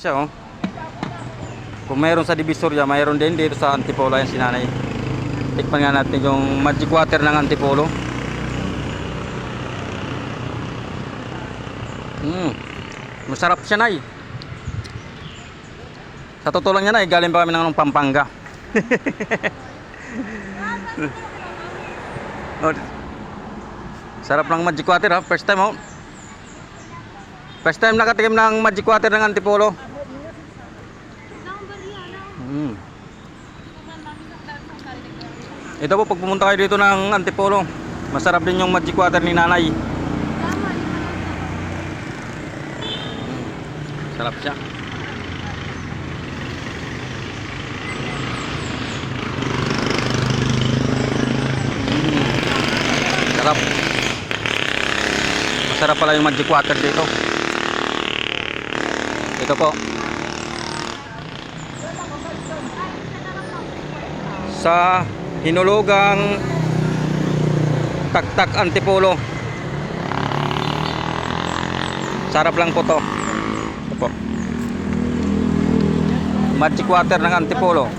Siya oh. Kung mayroon sa Divisoria, mayroon din dito sa Antipolo yan si nanay. Tikman nga natin yung magic water ng Antipolo. Masarap siya, nay. Sa totoo lang yan, ay galing pa kami ng Pampanga. Oh, sarap ng magic water ha. First time oh. First time nakatikim ng magic water ng Antipolo. Ito po, pag pumunta kayo dito ng Antipolo, masarap din yung magic water ni nanay. Sarap siya. Sarap. Masarap pala yung magic water dito. Ito po. Sa Hinulugang Taktak Antipolo. Sarap lang po to. Ito po. Magic water ng Antipolo.